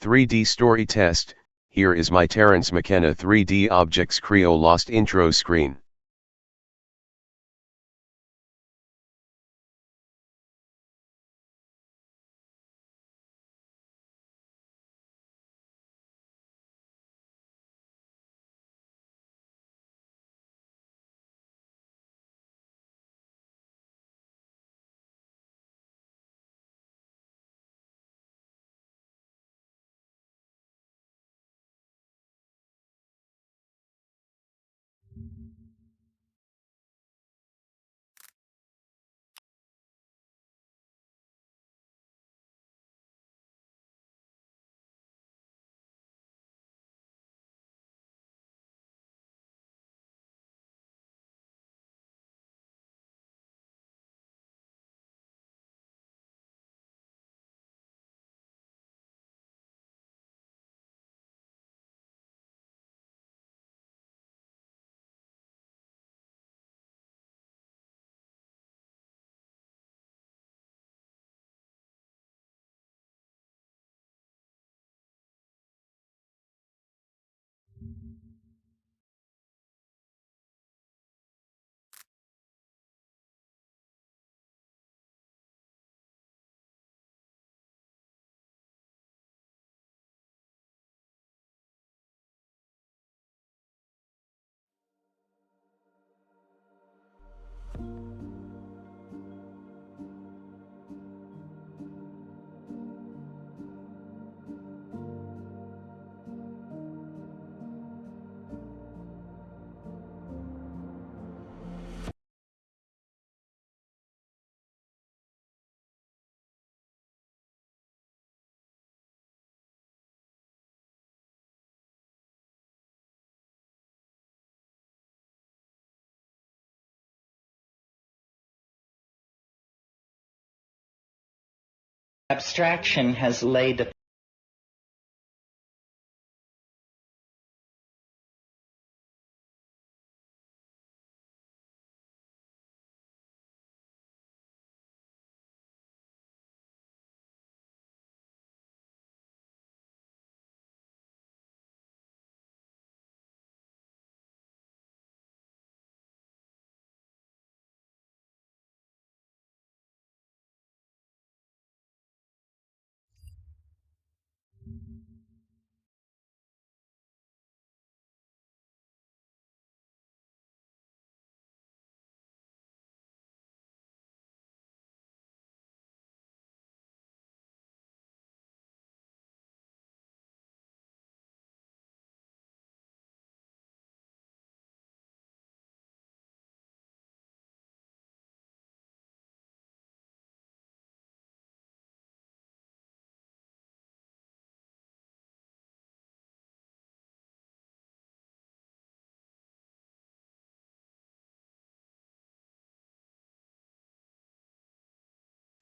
3D Story Test. Here is my Terence McKenna 3D Objects Creo Lost intro screen. Abstraction has laid a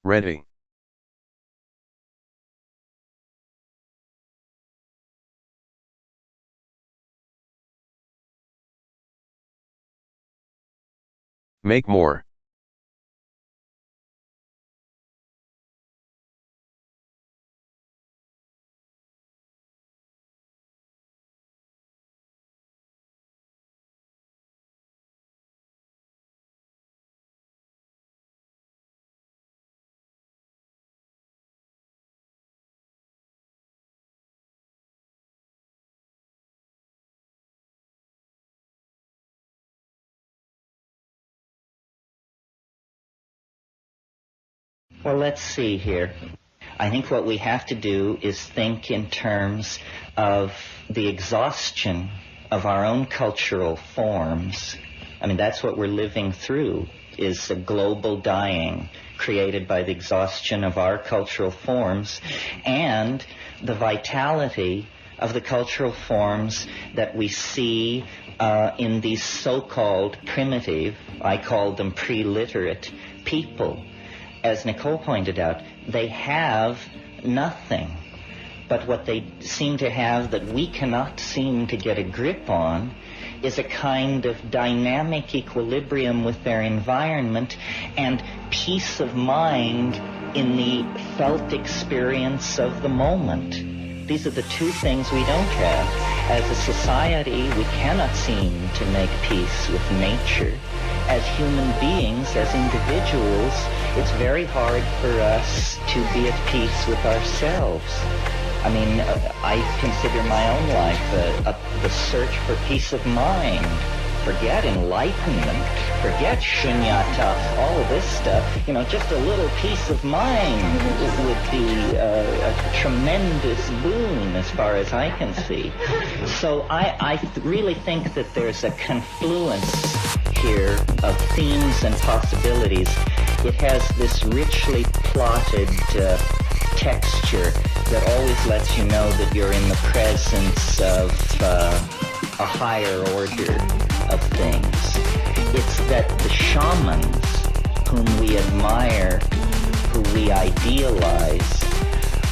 Ready. Make more. Well, let's see here. I think what we have to do is think in terms of the exhaustion of our own cultural forms. I mean, that's what we're living through, is a global dying created by the exhaustion of our cultural forms and the vitality of the cultural forms that we see in these so-called primitive, I call them pre-literate people. As Nicole pointed out, they have nothing. But what they seem to have that we cannot seem to get a grip on is a kind of dynamic equilibrium with their environment and peace of mind in the felt experience of the moment. These are the two things we don't have. As a society, we cannot seem to make peace with nature. As human beings, as individuals, it's very hard for us to be at peace with ourselves. I mean, I consider my own life the search for peace of mind. Forget enlightenment, forget shunyata, all of this stuff. You know, just a little peace of mind would be a tremendous boon as far as I can see. So I really think that there's a confluence here of themes and possibilities. It has this richly plotted texture that always lets you know that you're in the presence of a higher order of things. It's that the shamans whom we admire, who we idealize,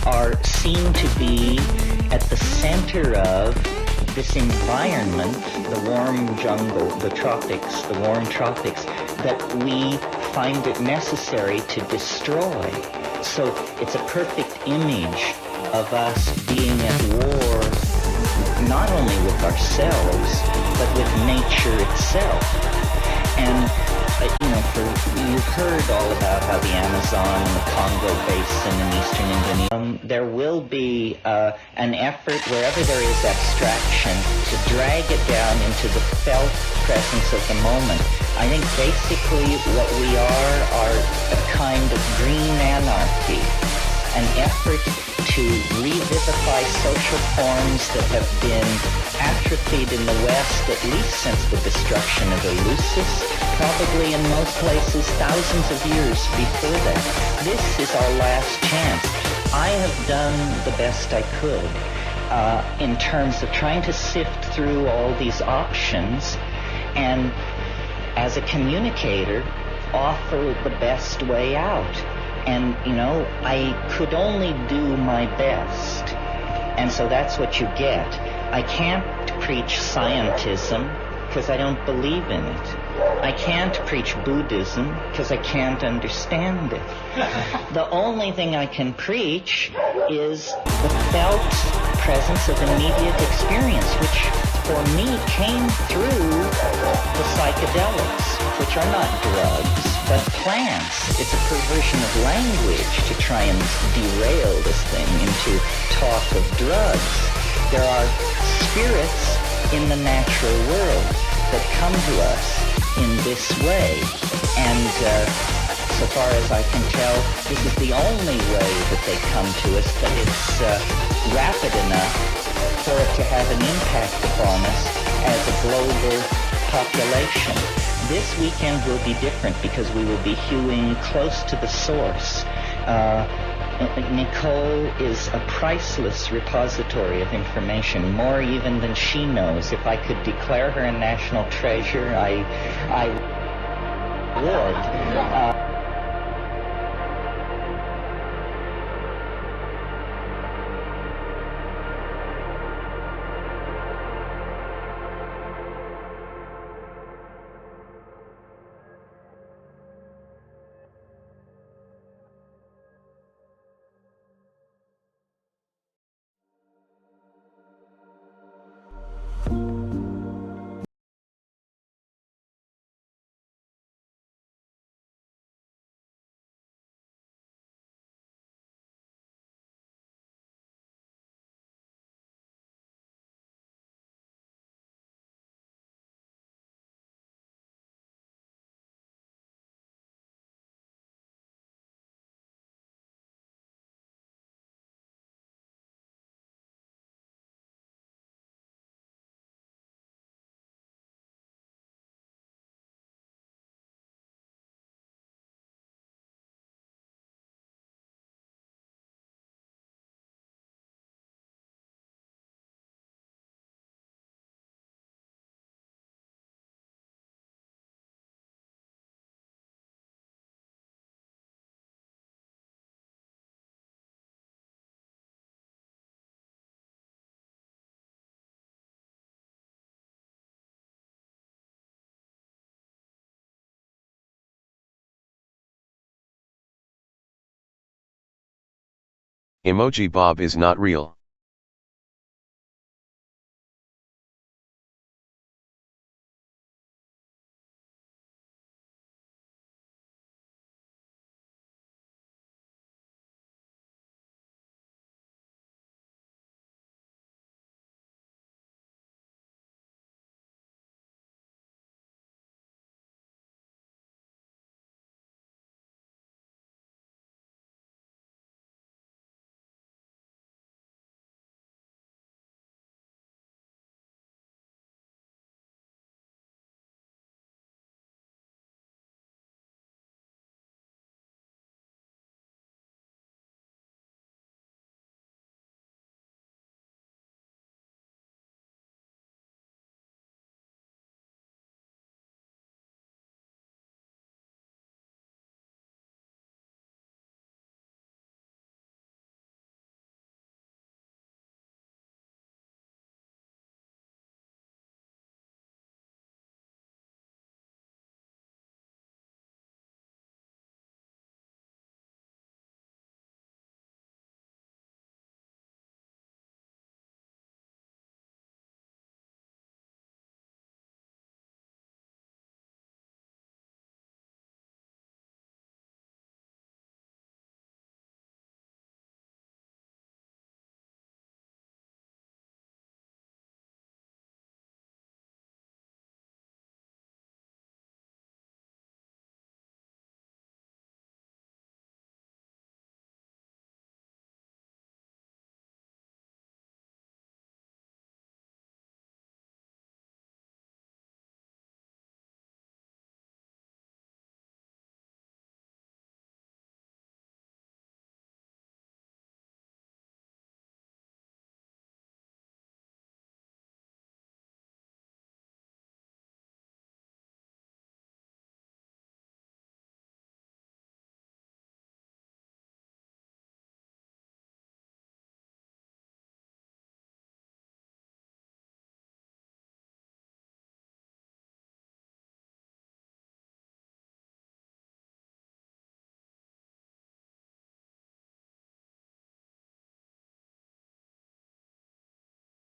are seen to be at the center of this environment, the warm jungle, the tropics, the warm tropics, that we find it necessary to destroy. So it's a perfect image of us being at war, not only with ourselves, but with nature itself. And, you've heard all about how the Amazon and the Congo Basin in eastern Indonesia, there will be an effort wherever there is abstraction to drag it down into the felt presence of the moment. I think basically what we are a kind of green anarchy, an effort to revivify social forms that have been atrophied in the West at least since the destruction of Eleusis, probably in most places thousands of years before that. This is our last chance. I have done the best I could in terms of trying to sift through all these options and, as a communicator, offer the best way out. And, I could only do my best. And so that's what you get. I can't preach scientism because I don't believe in it. I can't preach Buddhism because I can't understand it. The only thing I can preach is the felt presence of immediate experience, which for me came through the psychedelics, which are not drugs, but plants. It's a perversion of language to try and derail this thing into talk of drugs. There are spirits in the natural world that come to us in this way. And so far as I can tell, this is the only way that they come to us, but it's rapid enough for it to have an impact upon us as a global population. This weekend will be different because we will be hewing close to the source. Nicole is a priceless repository of information, more even than she knows. If I could declare her a national treasure, I would. Emoji Bob is not real.